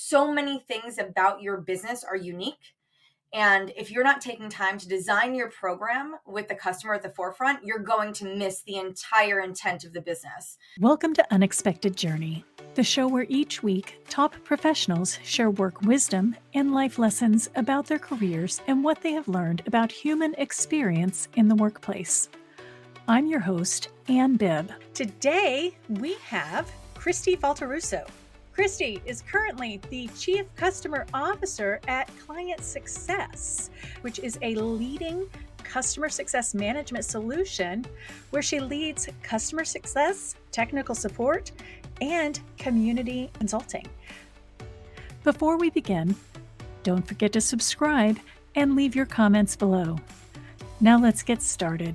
so many things about your business are unique. And if you're not taking time to design your program with the customer at the forefront, you're going to miss the entire intent of the business. Welcome to Unexpected Journey, the show where each week top professionals share work wisdom and life lessons about their careers and what they have learned about human experience in the workplace. I'm your host, Ann Bibb. Today, we have Christy Falteruso. Christy is currently the Chief Customer Officer at Client Success, which is a leading customer success management solution where she leads customer success, technical support, and community consulting. Before we begin, don't forget to subscribe and leave your comments below. Now let's get started.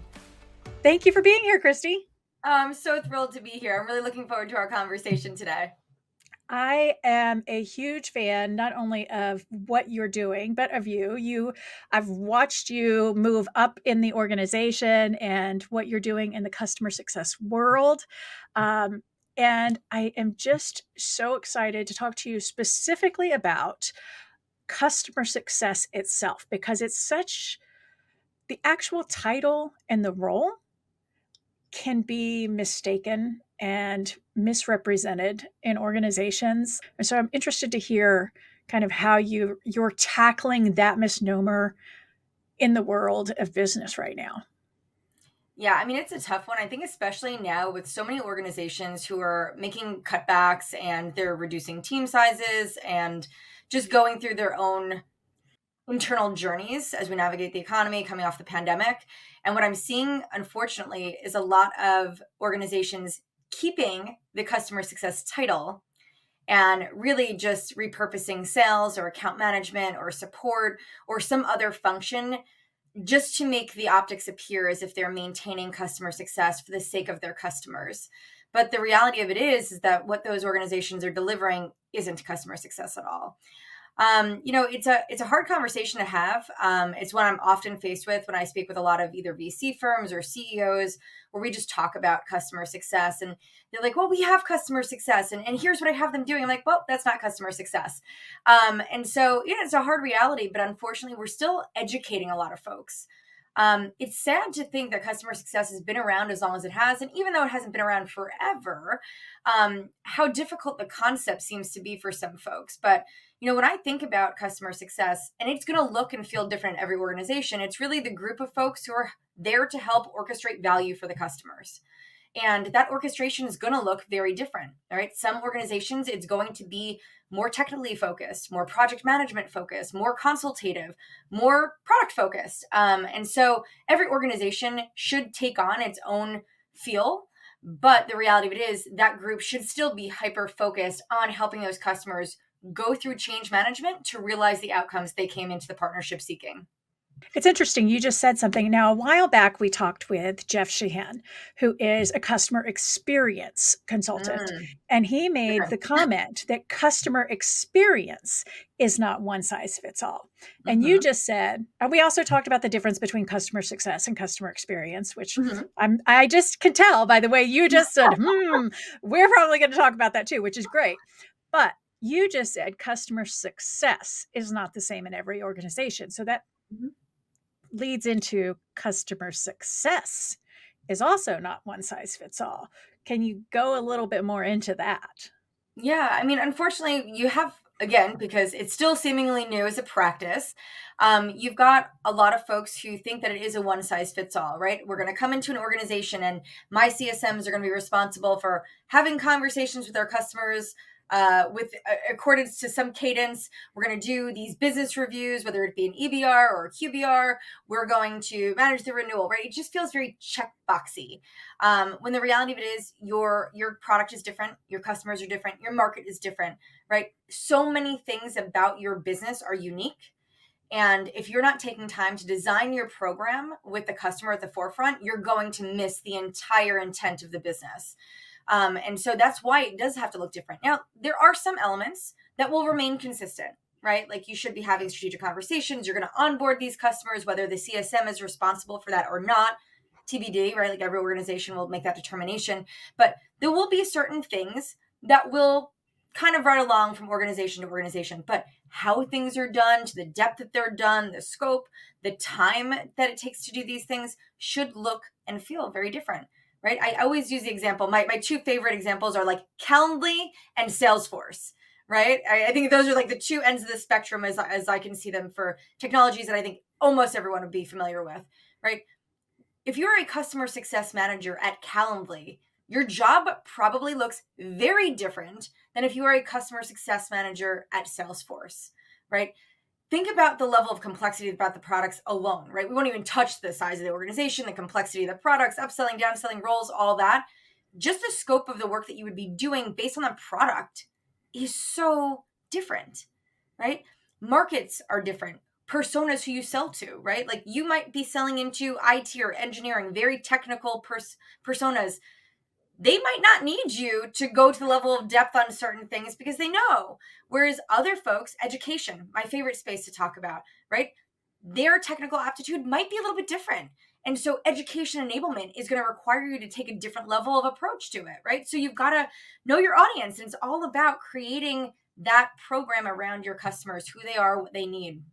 Thank you for being here, Christy. I'm so thrilled to be here. I'm really looking forward to our conversation today. I am a huge fan, not only of what you're doing, but of you. I've watched you move up in the organization and what you're doing in the customer success world. And I am just so excited to talk to you specifically about customer success itself, because it's such, the actual title and the role can be mistaken and misrepresented in organizations. And so I'm interested to hear kind of how you're tackling that misnomer in the world of business right now. Yeah, I mean, it's a tough one. I think especially now with so many organizations who are making cutbacks and they're reducing team sizes and just going through their own internal journeys as we navigate the economy coming off the pandemic. And what I'm seeing, unfortunately, is a lot of organizations keeping the customer success title and really just repurposing sales or account management or support or some other function just to make the optics appear as if they're maintaining customer success for the sake of their customers. But the reality of it is that what those organizations are delivering isn't customer success at all. It's a hard conversation to have. It's one I'm often faced with when I speak with a lot of either VC firms or CEOs, where we just talk about customer success, and they're like, well, we have customer success and here's what I have them doing. I'm like, well, that's not customer success. And so, it's a hard reality, but unfortunately, we're still educating a lot of folks. It's sad to think that customer success has been around as long as it has. And even though it hasn't been around forever, how difficult the concept seems to be for some folks. But when I think about customer success, and it's going to look and feel different in every organization, it's really the group of folks who are there to help orchestrate value for the customers. And that orchestration is going to look very different. All right. Some organizations, it's going to be more technically focused, more project management focused, more consultative, more product focused. And so every organization should take on its own feel. But the reality of it is that group should still be hyper focused on helping those customers go through change management to realize the outcomes they came into the partnership seeking. It's interesting. You just said something. Now, a while back, we talked with Jeff Sheehan, who is a customer experience consultant. And he made the comment that customer experience is not one size fits all. And you just said, and we also talked about the difference between customer success and customer experience, which I just can tell by the way you just said, we're probably going to talk about that too, which is great. But you just said customer success is not the same in every organization. So that leads into customer success is also not one size fits all. Can you go a little bit more into that? Yeah, I mean, unfortunately, you have, again, because it's still seemingly new as a practice, you've got a lot of folks who think that it is a one size fits all, right? We're going to come into an organization and my CSMs are going to be responsible for having conversations with our customers with accordance to some cadence. We're going to do these business reviews, whether it be an EBR or a QBR. We're going to manage the renewal, right? It just feels very checkboxy. When the reality of it is your product is different, your customers are different, your market is different, right? So many things about your business are unique. And if you're not taking time to design your program with the customer at the forefront, you're going to miss the entire intent of the business. And so that's why it does have to look different. Now, there are some elements that will remain consistent, right? Like you should be having strategic conversations. You're going to onboard these customers, whether the CSM is responsible for that or not, TBD, right? Like every organization will make that determination. But there will be certain things that will kind of right along from organization to organization, but how things are done, to the depth that they're done, the scope, the time that it takes to do these things should look and feel very different, right? I always use the example, my two favorite examples are like Calendly and Salesforce, right? I think those are like the two ends of the spectrum as I can see them for technologies that I think almost everyone would be familiar with, right? If you're a customer success manager at Calendly, your job probably looks very different than if you are a customer success manager at Salesforce, right? Think about the level of complexity about the products alone, right? We won't even touch the size of the organization, the complexity of the products, upselling, downselling, roles, all that. Just the scope of the work that you would be doing based on the product is so different, right? Markets are different. Personas who you sell to, right? Like you might be selling into IT or engineering, very technical personas. They might not need you to go to the level of depth on certain things because they know. Whereas other folks, education, my favorite space to talk about, right? Their technical aptitude might be a little bit different. And so education enablement is going to require you to take a different level of approach to it, right? So you've got to know your audience. And it's all about creating that program around your customers, who they are, what they need.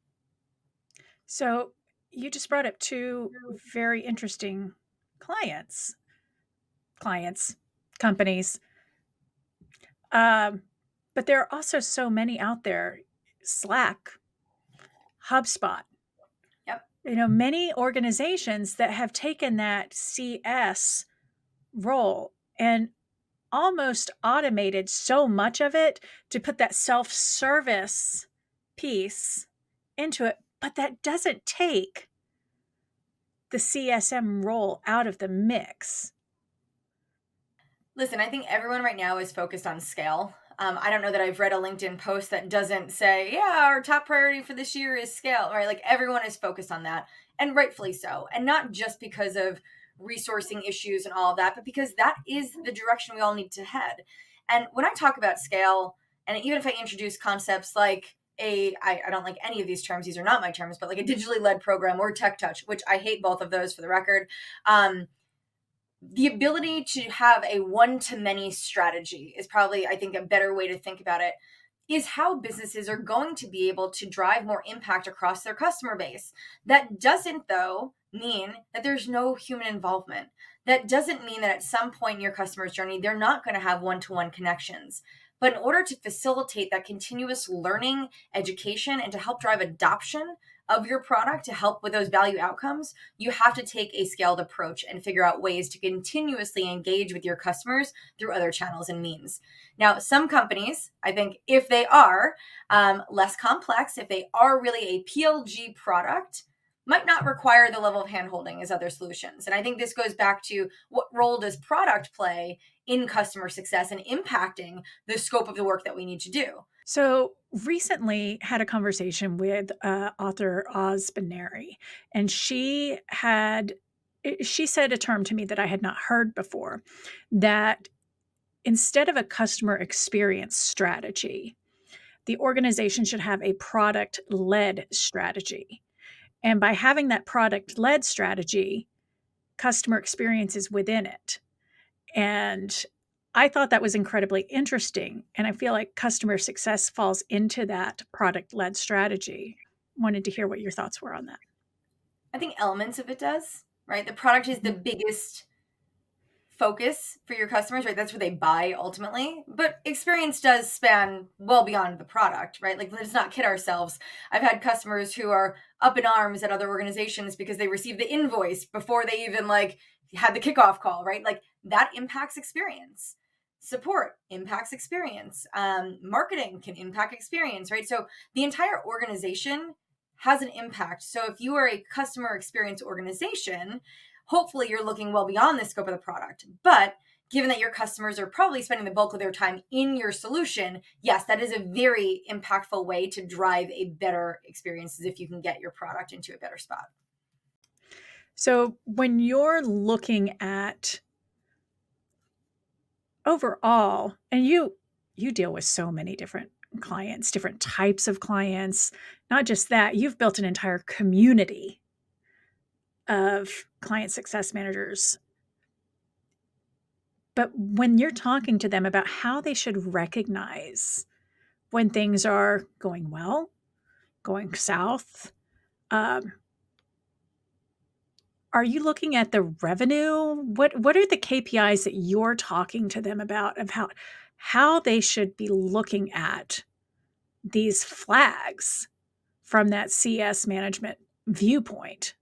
So you just brought up two very interesting clients, clients, companies. But there are also so many out there, Slack, HubSpot, Yep. Many organizations that have taken that CS role and almost automated so much of it to put that self-service piece into it, but that doesn't take the CSM role out of the mix. Listen, I think everyone right now is focused on scale. I don't know that I've read a LinkedIn post that doesn't say, yeah, our top priority for this year is scale, right? Like everyone is focused on that, and rightfully so. And not just because of resourcing issues and all of that, but because that is the direction we all need to head. And when I talk about scale, and even if I introduce concepts like I don't like any of these terms, these are not my terms, but like a digitally led program or tech touch, which I hate both of those for the record. The ability to have a one-to-many strategy is probably, I think, a better way to think about it, is how businesses are going to be able to drive more impact across their customer base. That doesn't, though, mean that there's no human involvement. That doesn't mean that at some point in your customer's journey, they're not going to have one-to-one connections. But in order to facilitate that continuous learning, education, and to help drive adoption of your product to help with those value outcomes, you have to take a scaled approach and figure out ways to continuously engage with your customers through other channels and means. Now, some companies, I think, if they are less complex, if they are really a PLG product, might not require the level of handholding as other solutions. And I think this goes back to what role does product play in customer success and impacting the scope of the work that we need to do. So recently had a conversation with author Oz Benary, and she said a term to me that I had not heard before, that instead of a customer experience strategy, the organization should have a product-led strategy. And by having that product-led strategy, customer experience is within it. And I thought that was incredibly interesting. And I feel like customer success falls into that product-led strategy. Wanted to hear what your thoughts were on that. I think elements of it does, right? The product is the biggest focus for your customers, right? That's where they buy ultimately. But experience does span well beyond the product, right? Like, let's not kid ourselves. I've had customers who are up in arms at other organizations because they received the invoice before they even like had the kickoff call, right? Like that impacts experience. Support impacts experience. Marketing can impact experience, right? So the entire organization has an impact. So if you are a customer experience organization, hopefully you're looking well beyond the scope of the product. But given that your customers are probably spending the bulk of their time in your solution, yes, that is a very impactful way to drive a better experience, if you can get your product into a better spot. So when you're looking at overall, and you deal with so many different clients, different types of clients, not just that, you've built an entire community of client success managers. But when you're talking to them about how they should recognize when things are going well, going south, um, are you looking at the revenue? What are the KPIs that you're talking to them about of how they should be looking at these flags from that CS management viewpoint?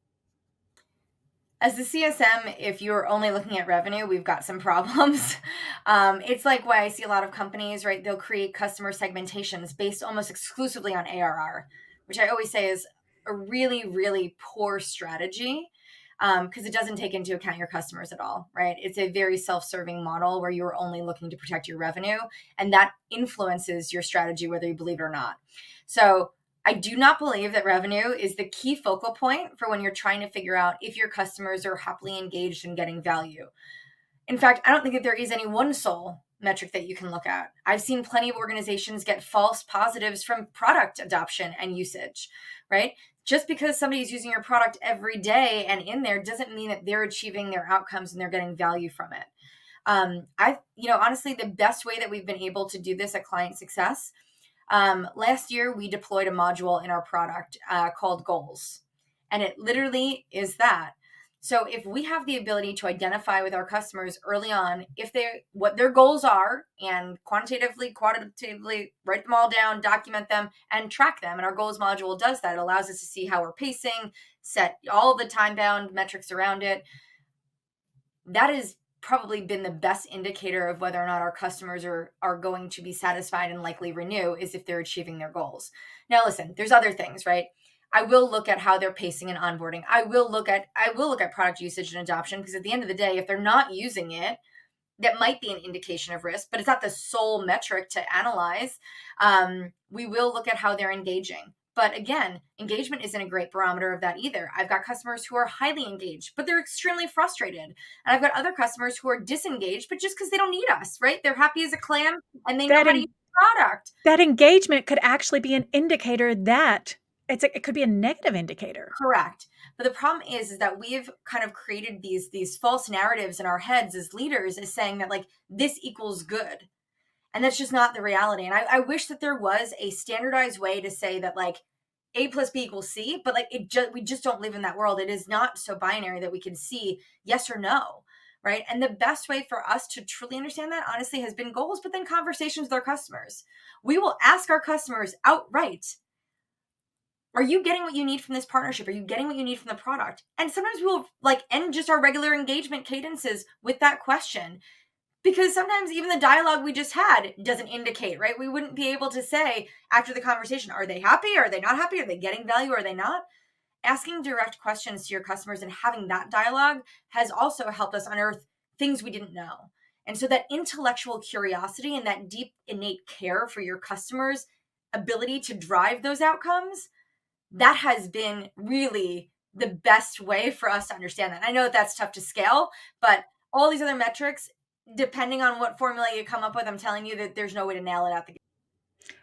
As the CSM, if you're only looking at revenue, we've got some problems. It's like why I see a lot of companies, right? They'll create customer segmentations based almost exclusively on ARR, which I always say is a really, really poor strategy because it doesn't take into account your customers at all, right? It's a very self-serving model where you're only looking to protect your revenue, and that influences your strategy, whether you believe it or not. So I do not believe that revenue is the key focal point for when you're trying to figure out if your customers are happily engaged and getting value. In fact, I don't think that there is any one sole metric that you can look at. I've seen plenty of organizations get false positives from product adoption and usage, right? Just because somebody is using your product every day and in there doesn't mean that they're achieving their outcomes and they're getting value from it. Honestly, the best way that we've been able to do this at Client Success, last year we deployed a module in our product called Goals, and it literally is that. So if we have the ability to identify with our customers early on what their goals are, and quantitatively write them all down, document them, and track them, and our goals module does that. It allows us to see how we're pacing, set all the time-bound metrics around it. That has probably been the best indicator of whether or not our customers are going to be satisfied and likely renew, is if they're achieving their goals. Now, listen, there's other things, right? I will look at how they're pacing and onboarding. I will look at product usage and adoption, because at the end of the day, if they're not using it, that might be an indication of risk, but it's not the sole metric to analyze. We will look at how they're engaging. But again, engagement isn't a great barometer of that either. I've got customers who are highly engaged, but they're extremely frustrated. And I've got other customers who are disengaged, but just because they don't need us, right? They're happy as a clam and they know That how to use the product. that engagement could actually be an indicator that it could be a negative indicator. Correct. But the problem is that we've kind of created these false narratives in our heads as leaders, as saying that like this equals good. And that's just not the reality. And I wish that there was a standardized way to say that like A plus B equals C, but like we just don't live in that world. It is not so binary that we can see yes or no, right? And the best way for us to truly understand that, honestly, has been goals, but then conversations with our customers. We will ask our customers outright, are you getting what you need from this partnership? Are you getting what you need from the product? And sometimes we will like end just our regular engagement cadences with that question, because sometimes even the dialogue we just had doesn't indicate, right? We wouldn't be able to say after the conversation, are they happy? Are they not happy? Are they getting value? Are they not? Asking direct questions to your customers and having that dialogue has also helped us unearth things we didn't know. And so that intellectual curiosity and that deep innate care for your customers' ability to drive those outcomes, that has been really the best way for us to understand that. I know that that's tough to scale, but all these other metrics, depending on what formula you come up with, I'm telling you that there's no way to nail it out the gate.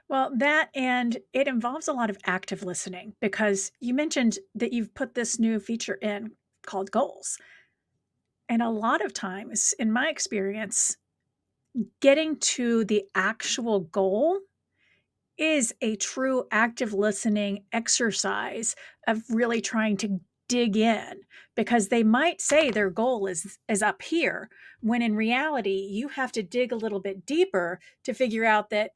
Well, that, and it involves a lot of active listening, because you mentioned that you've put this new feature in called Goals. And a lot of times, in my experience, getting to the actual goal is a true active listening exercise of really trying to dig in, because they might say their goal is up here, when in reality you have to dig a little bit deeper to figure out that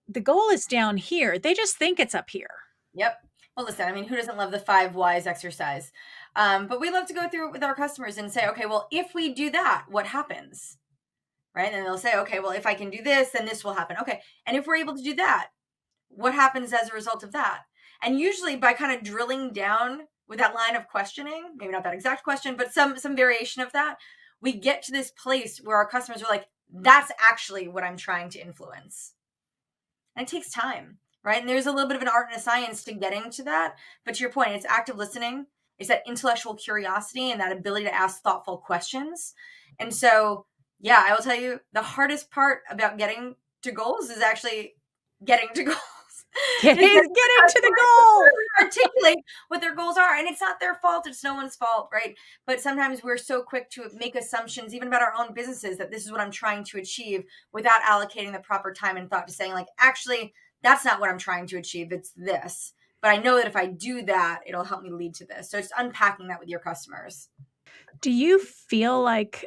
the goal is down here. They just think it's up here. Yep. Well, listen, I mean, who doesn't love the 5 whys exercise? But we love to go through it with our customers and say, okay, well, if we do that, what happens? Right? And they'll say, okay, well, if I can do this, then this will happen. Okay. And if we're able to do that, what happens as a result of that? And usually by kind of drilling down with that line of questioning, maybe not that exact question, but some variation of that, we get to this place where our customers are like, that's actually what I'm trying to influence. And it takes time, right? And there's a little bit of an art and a science to getting to that. But to your point, it's active listening. It's that intellectual curiosity and that ability to ask thoughtful questions. And so, yeah, I will tell you, the hardest part about getting to goals is actually getting to goals. Getting Just to the goal. articulate what their goals are, and it's not their fault, it's no one's fault, right? But sometimes we're so quick to make assumptions even about our own businesses that this is what I'm trying to achieve without allocating the proper time and thought to saying like, actually, that's not what I'm trying to achieve, it's this. But I know that if I do that, it'll help me lead to this. So it's unpacking that with your customers. Do you feel like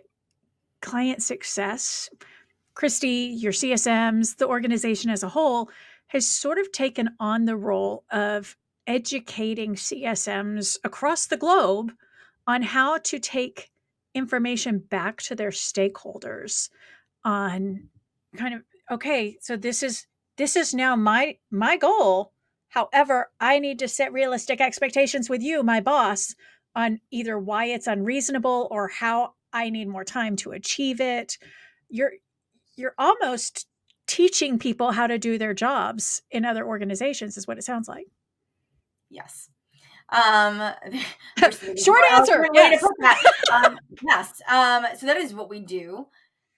client success, Christy, your CSMs, the organization as a whole, has sort of taken on the role of educating CSMs across the globe on how to take information back to their stakeholders on kind of, okay, so this is now my goal. However, I need to set realistic expectations with you, my boss, on either why it's unreasonable or how I need more time to achieve it. You're almost teaching people how to do their jobs in other organizations is what it sounds like. Yes. Short answer. Yes. Yes. So that is what we do.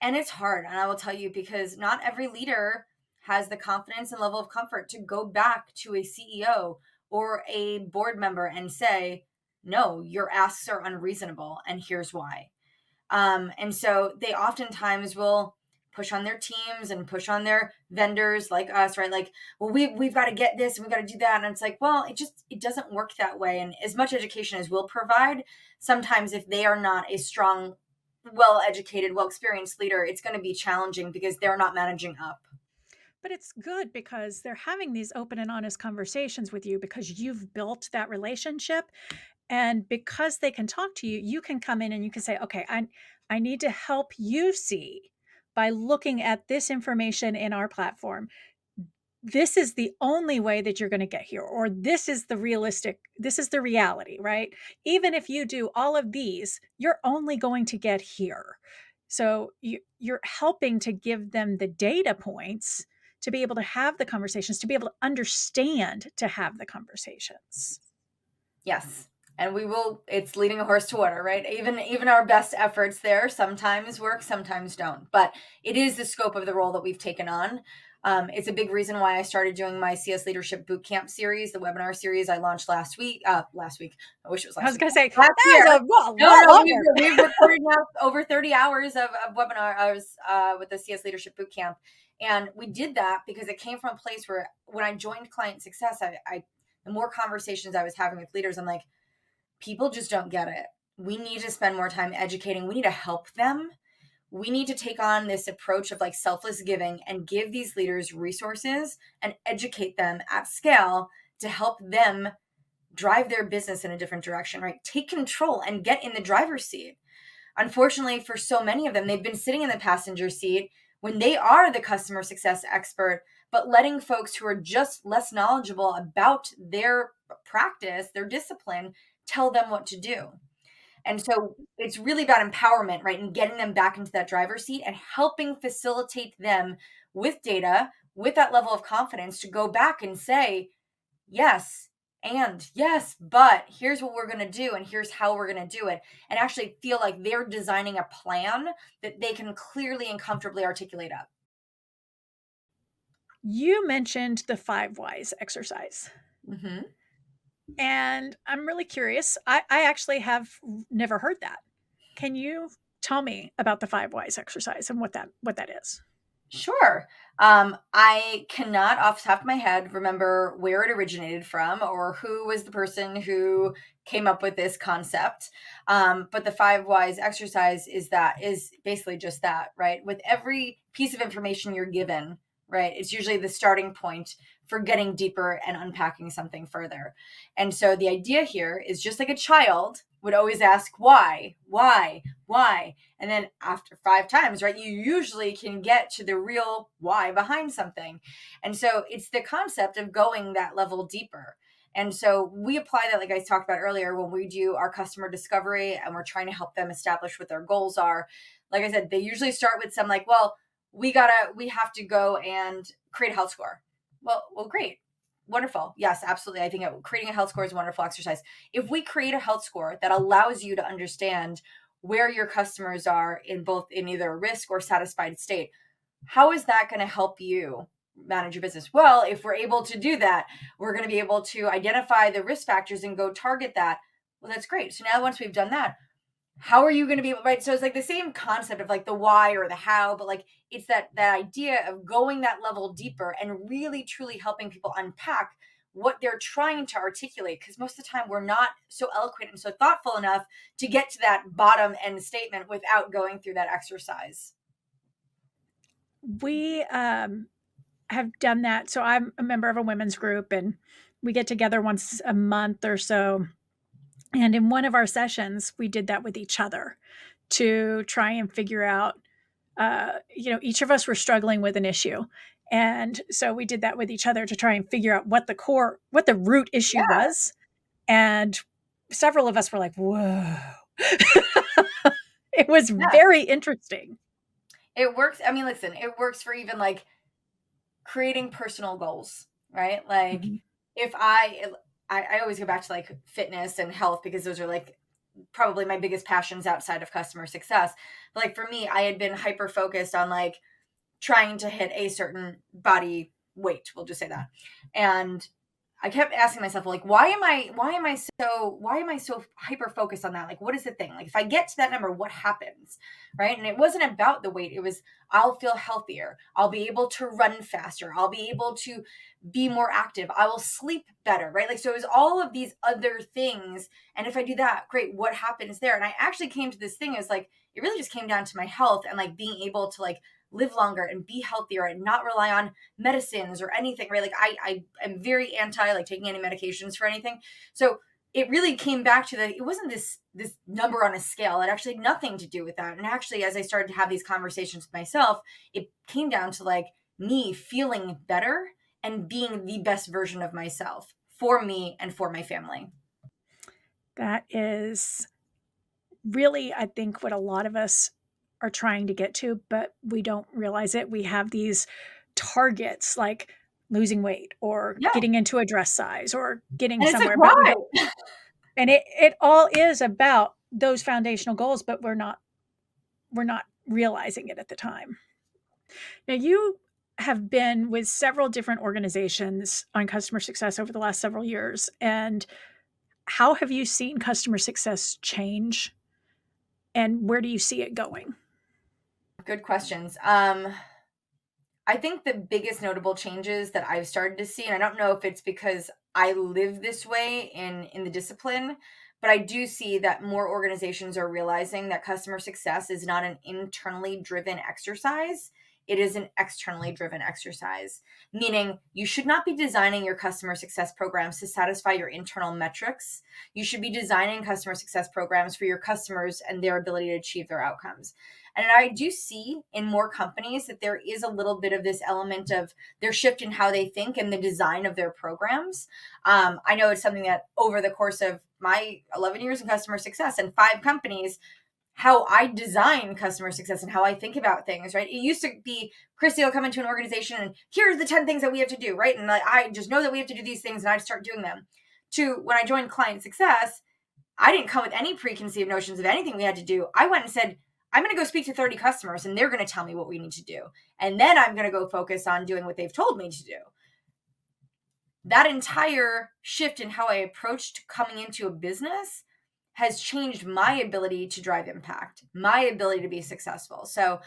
And it's hard. And I will tell you, because not every leader has the confidence and level of comfort to go back to a CEO or a board member and say, no, your asks are unreasonable. And here's why. And so they oftentimes will push on their teams and push on their vendors like us, right? Like, well, we've got to get this and we've got to do that. And it's like, well, it doesn't work that way. And as much education as we'll provide, sometimes if they are not a strong, well-educated, well-experienced leader, it's going to be challenging because they're not managing up. But it's good because they're having these open and honest conversations with you because you've built that relationship. And because they can talk to you, you can come in and you can say, okay, I need to help you see by looking at this information in our platform. This is the only way that you're going to get here, or this is the reality, right? Even if you do all of these, you're only going to get here. So you're helping to give them the data points to be able to have the conversations, to be able to understand, to have the conversations. Yes. And it's leading a horse to water, right? Even our best efforts there sometimes work, sometimes don't. But it is the scope of the role that we've taken on. It's a big reason why I started doing my CS Leadership Bootcamp series, the webinar series I launched last week. I wish it was last week. I was going to say, last year. No, we've recorded now over 30 hours of webinars with the CS Leadership Bootcamp. And we did that because it came from a place where when I joined Client Success, the more conversations I was having with leaders, I'm like, people just don't get it. We need to spend more time educating. We need to help them. We need to take on this approach of like selfless giving and give these leaders resources and educate them at scale to help them drive their business in a different direction, right? Take control and get in the driver's seat. Unfortunately, for so many of them, they've been sitting in the passenger seat when they are the customer success expert, but letting folks who are just less knowledgeable about their practice, their discipline, tell them what to do. And so it's really about empowerment, right? And getting them back into that driver's seat and helping facilitate them with data, with that level of confidence to go back and say, yes, and yes, but here's what we're going to do. And here's how we're going to do it. And actually feel like they're designing a plan that they can clearly and comfortably articulate up. You mentioned the 5 whys exercise. Mm-hmm. And I'm really curious. I actually have never heard that. Can you tell me about the 5 whys exercise and what that is? Sure. I cannot off the top of my head remember where it originated from or who was the person who came up with this concept. But the 5 whys exercise is basically just that, right? With every piece of information you're given, right? It's usually the starting point for getting deeper and unpacking something further. And so the idea here is just like a child would always ask, why? And then after 5 times, right, you usually can get to the real why behind something. And so it's the concept of going that level deeper. And so we apply that, like I talked about earlier, when we do our customer discovery and we're trying to help them establish what their goals are. Like I said, they usually start with some like, well, we have to go and create a health score. Well, great. Wonderful. Yes, absolutely. I think creating a health score is a wonderful exercise. If we create a health score that allows you to understand where your customers are in either a risk or satisfied state, how is that going to help you manage your business? Well, if we're able to do that, we're going to be able to identify the risk factors and go target that. Well, that's great. So now once we've done that, how are you going to be able, right? So it's like the same concept of like the why or the how, but like it's that idea of going that level deeper and really truly helping people unpack what they're trying to articulate, because most of the time we're not so eloquent and so thoughtful enough to get to that bottom end statement without going through that exercise. We have done that. So I'm a member of a women's group, and we get together once a month or so. And in one of our sessions, we did that with each other to try and figure out, each of us were struggling with an issue. And so we did that with each other to try and figure out what the root issue Yeah. was. And several of us were like, whoa. It was Yeah. very interesting. It works. I mean, listen, it works for even like creating personal goals, right? Like Mhm. if I always go back to like fitness and health because those are like probably my biggest passions outside of customer success. But like for me, I had been hyper focused on like trying to hit a certain body weight, we'll just say that. And I kept asking myself, like, why am I so hyper focused on that? Like, what is the thing? Like, if I get to that number, what happens? Right. And it wasn't about the weight. It was, I'll feel healthier. I'll be able to run faster. I'll be able to be more active. I will sleep better. Right. Like, so it was all of these other things. And if I do that, great, what happens there? And I actually came to this thing as like, it really just came down to my health and like being able to like live longer and be healthier and not rely on medicines or anything, right? Like I am very anti like taking any medications for anything. So it really came back to that it wasn't this number on a scale. It actually had nothing to do with that. And actually, as I started to have these conversations with myself, it came down to like me feeling better and being the best version of myself for me and for my family. That is really, I think, what a lot of us are trying to get to, but we don't realize it. We have these targets like losing weight or Yeah. getting into a dress size or getting And it's like, somewhere, but we why? don't. And it all is about those foundational goals, but we're not realizing it at the time. Now, you have been with several different organizations on customer success over the last several years. And how have you seen customer success change, and where do you see it going? Good questions. I think the biggest notable changes that I've started to see, and I don't know if it's because I live this way in the discipline, but I do see that more organizations are realizing that customer success is not an internally driven exercise. It is an externally driven exercise, meaning you should not be designing your customer success programs to satisfy your internal metrics. You should be designing customer success programs for your customers and their ability to achieve their outcomes. And I do see in more companies that there is a little bit of this element of their shift in how they think and the design of their programs. I know it's something that over the course of my 11 years in customer success and 5 companies, how I design customer success and how I think about things, right? It used to be Christy will come into an organization and here's the 10 things that we have to do, right? And like, I just know that we have to do these things and I start doing them. To when I joined client success, I didn't come with any preconceived notions of anything we had to do. I went and said, I'm going to go speak to 30 customers and they're going to tell me what we need to do. And then I'm going to go focus on doing what they've told me to do. That entire shift in how I approached coming into a business has changed my ability to drive impact, my ability to be successful. So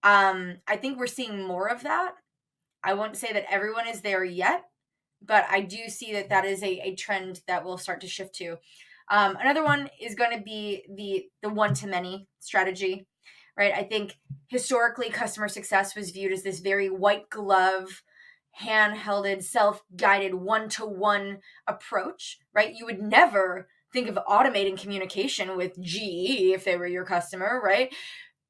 I think we're seeing more of that. I won't say that everyone is there yet, but I do see that that is a trend that will start to shift to. Another one is going to be the one to many strategy, right? I think historically customer success was viewed as this very white glove, hand-helded, self-guided one-to-one approach, right? You would never think of automating communication with GE if they were your customer, right?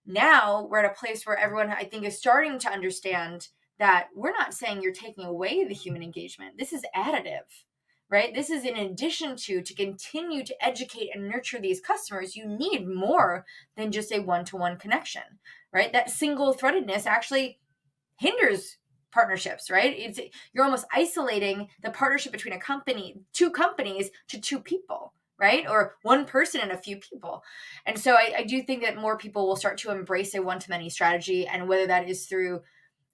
Now we're at a place where everyone I think is starting to understand that we're not saying you're taking away the human engagement. This is additive, right? This is in addition to continue to educate and nurture these customers, you need more than just a one-to-one connection, right? That single threadedness actually hinders partnerships, right? It's you're almost isolating the partnership between a company, two companies to two people, right? Or one person and a few people. And so I do think that more people will start to embrace a one-to-many strategy. And whether that is through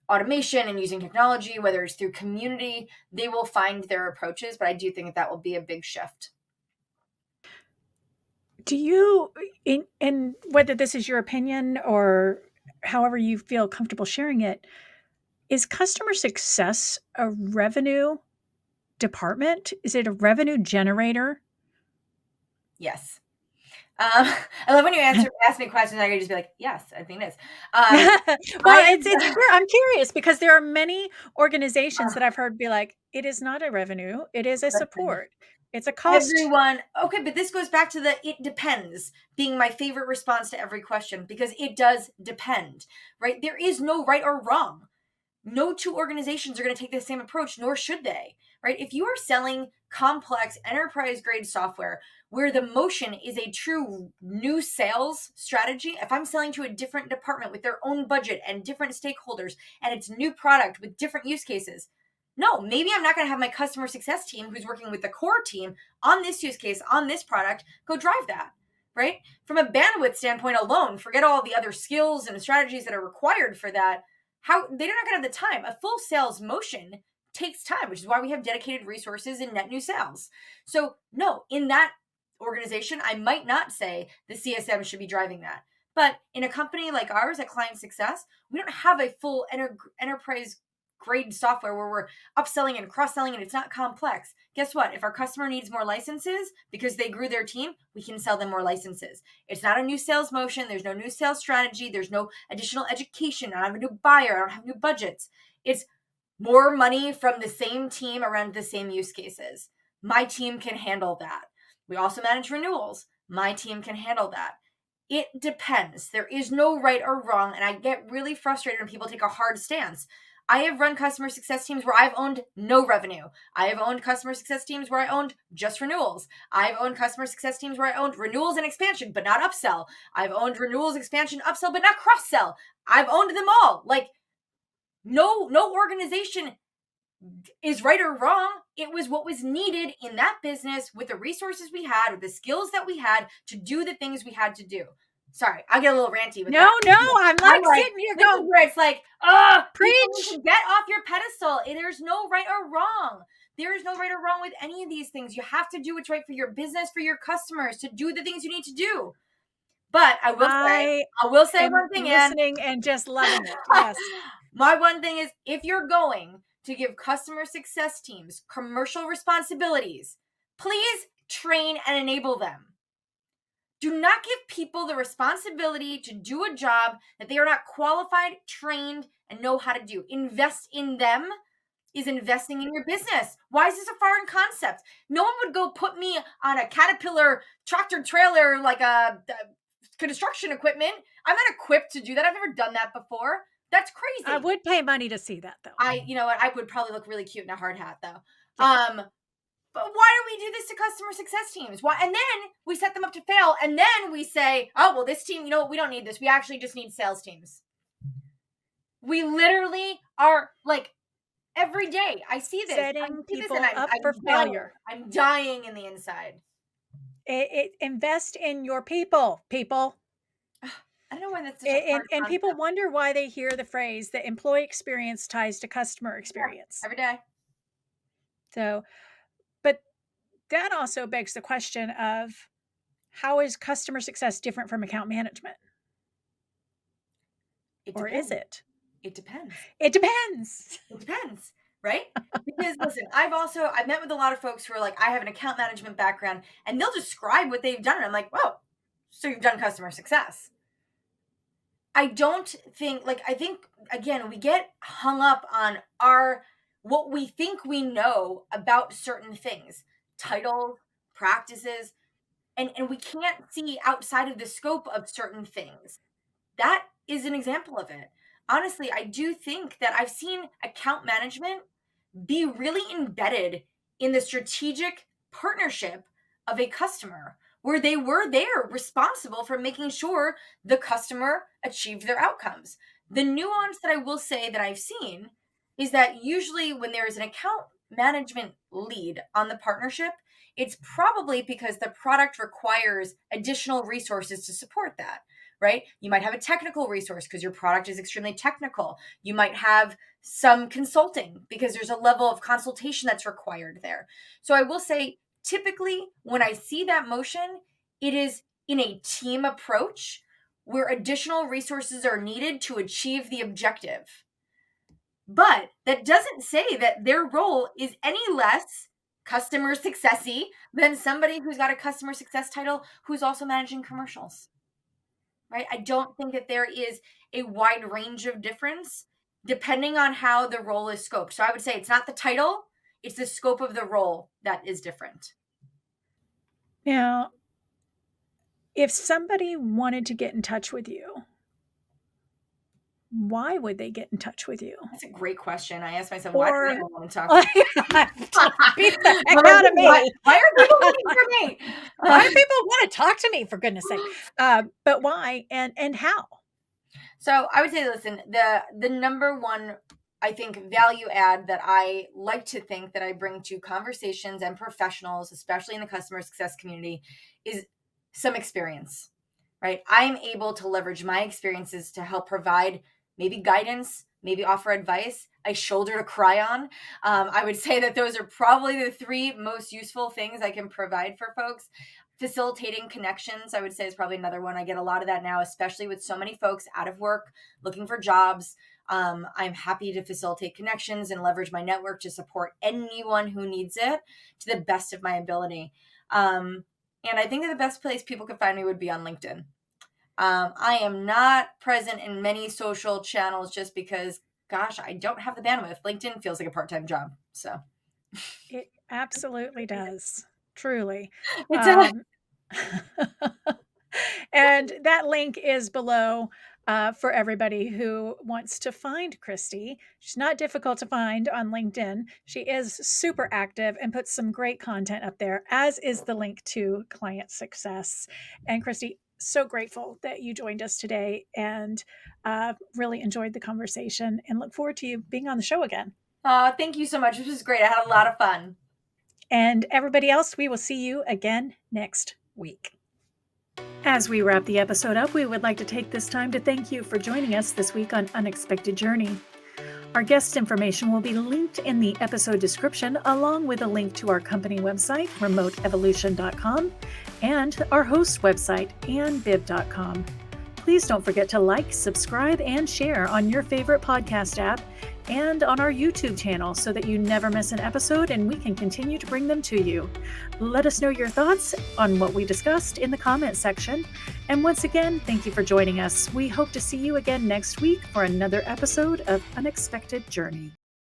automation and using technology, whether it's through community, they will find their approaches. But I do think that will be a big shift. Do you, in whether this is your opinion or however you feel comfortable sharing it, is customer success a revenue department? Is it a revenue generator? Yes. I love when you ask me questions. I can just be like, "Yes, I think it is." Well, I I'm curious because there are many organizations that I've heard be like, it is not a revenue, it is a listen, support. It's a cost. everyone. Okay, but this goes back to the "it depends" being my favorite response to every question because it does depend, right? There is no right or wrong. No two organizations are going to take the same approach, nor should they, right? If you are selling complex enterprise grade software where the motion is a true new sales strategy, if I'm selling to a different department with their own budget and different stakeholders and it's new product with different use cases, no, maybe I'm not going to have my customer success team who's working with the core team on this use case, on this product, go drive that, right? From a bandwidth standpoint alone, forget all the other skills and strategies that are required for that. How they're not going to have the time. A full sales motion takes time, which is why we have dedicated resources in net new sales. So, no, in that organization, I might not say the CSM should be driving that. But in a company like ours at Client Success, we don't have a full enterprise grade software where we're upselling and cross-selling and it's not complex. Guess what? If our customer needs more licenses because they grew their team, we can sell them more licenses. It's not a new sales motion. There's no new sales strategy. There's no additional education. I don't have a new buyer. I don't have new budgets. It's more money from the same team around the same use cases. My team can handle that. We also manage renewals. My team can handle that. It depends. There is no right or wrong. And I get really frustrated when people take a hard stance. I have run customer success teams where I've owned no revenue. I have owned customer success teams where I owned just renewals. I've owned customer success teams where I owned renewals and expansion, but not upsell. I've owned renewals, expansion, upsell, but not cross sell. I've owned them all. Like no organization is right or wrong. It was what was needed in that business with the resources we had, with the skills that we had to do the things we had to do. Sorry, I get a little ranty with No, that. no, I'm like sitting here This is going, where it's like, preach. get off your pedestal. There's no right or wrong. There is no right or wrong with any of these things. You have to do what's right for your business, for your customers, to do the things you need to do. But I will say one thing, listening and just loving it. Yes. My one thing is if you're going to give customer success teams commercial responsibilities, please train and enable them. Do not give people the responsibility to do a job that they are not qualified, trained, and know how to do. Invest in them is investing in your business. Why is this a foreign concept? No one would go put me on a Caterpillar tractor trailer like a construction equipment. I'm not equipped to do that. I've never done that before. That's crazy. I would pay money to see that though. You know what? I would probably look really cute in a hard hat though. Yeah. But why do we do this to customer success teams? Why? And then we set them up to fail. And then we say, oh, well, this team, you know what? We don't need this. We actually just need sales teams. We literally are like every day. I see this. Setting people up for failure. I'm dying in the inside. Invest in your people. I don't know why that's such a hard and people wonder why they hear the phrase that employee experience ties to customer experience. Yeah, every day. So, but that also begs the question of how is customer success different from account management? Or is it? It depends. It depends. It depends, right? Because listen, I've met with a lot of folks who are like, I have an account management background, and they'll describe what they've done. And I'm like, whoa, so you've done customer success. I think again, we get hung up on what we think we know about certain things, titles, practices, and we can't see outside of the scope of certain things. That is an example of it. Honestly, I do think that I've seen account management be really embedded in the strategic partnership of a customer where they were there responsible for making sure the customer achieved their outcomes. The nuance that I will say that I've seen is that usually when there is an account management lead on the partnership, it's probably because the product requires additional resources to support that, right? You might have a technical resource because your product is extremely technical. You might have some consulting because there's a level of consultation that's required there. So I will say, typically, when I see that motion, it is in a team approach where additional resources are needed to achieve the objective. But that doesn't say that their role is any less customer successy than somebody who's got a customer success title who's also managing commercials, right? I don't think that there is a wide range of difference depending on how the role is scoped. So I would say it's not the title, it's the scope of the role that is different. Now, if somebody wanted to get in touch with you, why would they get in touch with you? That's a great question. I asked myself, why do I want to talk to Beat the heck out of me. Why are people looking for me? Why do people want to talk to me, for goodness sake? But why and how? So I would say, listen, the number one, I think, value add that I like to think that I bring to conversations and professionals, especially in the customer success community, is some experience, right? I'm able to leverage my experiences to help provide maybe guidance, maybe offer advice, a shoulder to cry on. I would say that those are probably the three most useful things I can provide for folks. Facilitating connections, I would say, is probably another one. I get a lot of that now, especially with so many folks out of work, looking for jobs. I'm happy to facilitate connections and leverage my network to support anyone who needs it to the best of my ability. And I think that the best place people could find me would be on LinkedIn. I am not present in many social channels just because, gosh, I don't have the bandwidth. LinkedIn feels like a part-time job. So it absolutely does. Truly. And that link is below for everybody who wants to find Christy. She's not difficult to find on LinkedIn. She is super active and puts some great content up there, as is the link to Client Success. And Christy, so grateful that you joined us today and really enjoyed the conversation and look forward to you being on the show again. Thank you so much. This was great. I had a lot of fun. And everybody else, we will see you again next week. As we wrap the episode up, we would like to take this time to thank you for joining us this week on Unexpected Journey. Our guest information will be linked in the episode description, along with a link to our company website, remoteevolution.com, and our host website, annbib.com. Please don't forget to like, subscribe, and share on your favorite podcast app and on our YouTube channel so that you never miss an episode and we can continue to bring them to you. Let us know your thoughts on what we discussed in the comment section. And once again, thank you for joining us. We hope to see you again next week for another episode of Unexpected Journey.